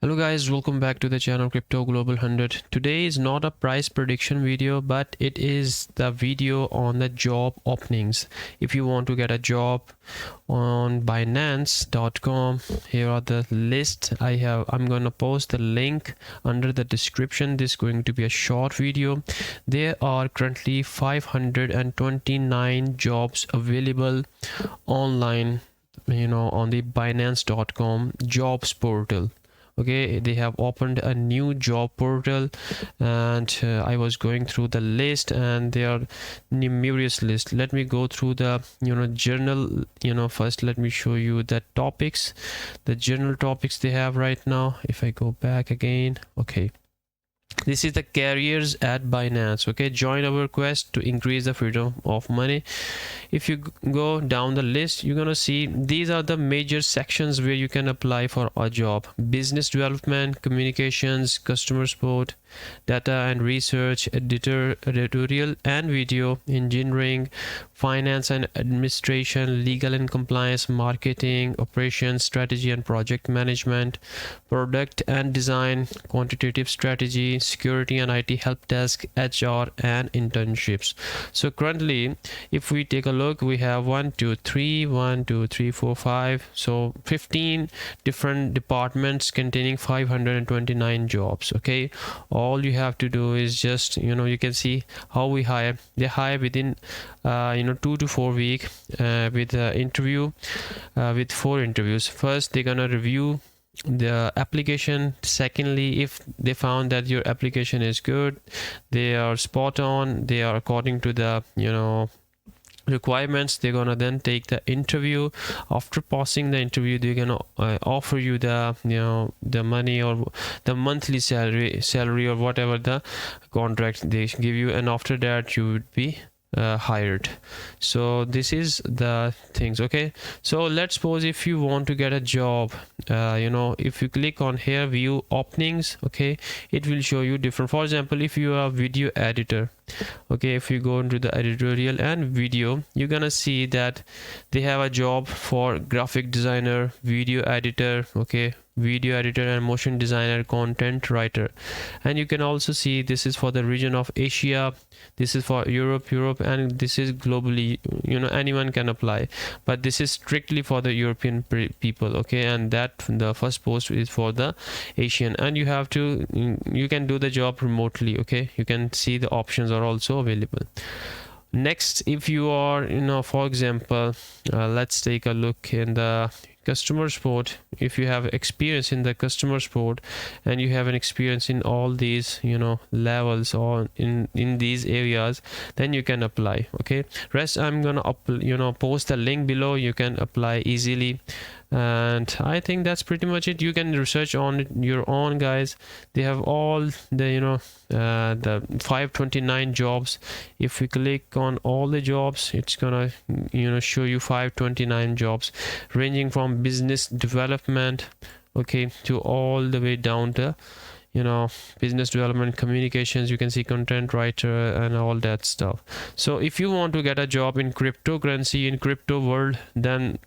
Hello guys, welcome back to the channel Crypto Global 100. Today is not a price prediction video, but it is the video on the job openings. If you want to get a job on Binance.com, here are the list I'm gonna post the link under the description. This is going to be a short video. There are currently 529 jobs available online, on the Binance.com jobs portal. Okay, they have opened a new job portal, and I was going through the list, and there are numerous lists. Let me go through the journal. First let me show you the topics, the general topics they have right now. If I go back again, okay, this is the careers at Binance. Okay, join our quest to increase the freedom of money. If you go down the list, you're gonna see these are the major sections where you can apply for a job: business development, communications, customer support, data and research, editorial and video, engineering, finance and administration, legal and compliance, marketing, operations, strategy and project management, product and design, quantitative strategy, security and IT help desk, HR and internships. So currently, if we take a look, we have 1 2 3 4 5, so 15 different departments containing 529 jobs. Okay, all you have to do is just you can see how we hire. They hire within 2 to 4 weeks with interview, with 4 interviews. First, they're gonna review the application. Secondly, if they found that your application is good, they are spot on, they are according to the requirements, they're gonna then take the interview. After passing the interview, they're gonna offer you the the money or the monthly salary or whatever the contract they give you, and after that you would be hired. So this is the things. Okay, so let's suppose if you want to get a job, if you click on here, view openings, okay, it will show you different. For example, if you are a video editor, okay, if you go into the editorial and video, you're gonna see that they have a job for graphic designer, video editor, okay, video editor and motion designer, content writer. And you can also see this is for the region of Asia, this is for Europe, and this is globally, anyone can apply, but this is strictly for the European people. Okay, and that the first post is for the Asian, and you can do the job remotely. Okay, you can see the options are also available. Next, if you are for example, let's take a look in the customer support. If you have experience in the customer support and you have an experience in all these levels or in these areas, then you can apply. Okay, rest I'm gonna post the link below. You can apply easily, and I think that's pretty much it. You can research on it your own, guys. They have all the the 529 jobs. If we click on all the jobs, it's gonna show you 529 jobs ranging from business development, okay, to all the way down to business development, communications. You can see content writer and all that stuff. So if you want to get a job in cryptocurrency, in crypto world, then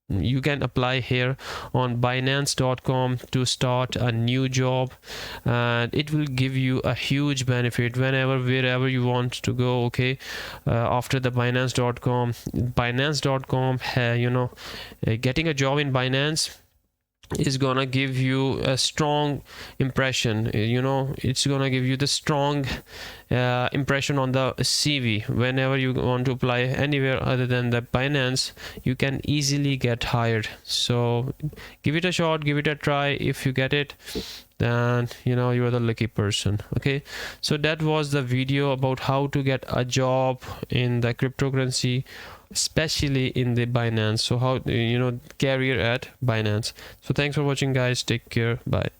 you can apply here on Binance.com to start a new job, and it will give you a huge benefit wherever you want to go. Okay, after the Binance.com, getting a job in Binance is gonna give you a strong impression. It's gonna give you the strong impression on the CV. Whenever you want to apply anywhere other than the Binance, you can easily get hired. So give it a shot, give it a try. If you get it, then you're the lucky person. Okay, so that was the video about how to get a job in the cryptocurrency, especially in the Binance. So how career at Binance. So thanks for watching, guys. Take care. Bye.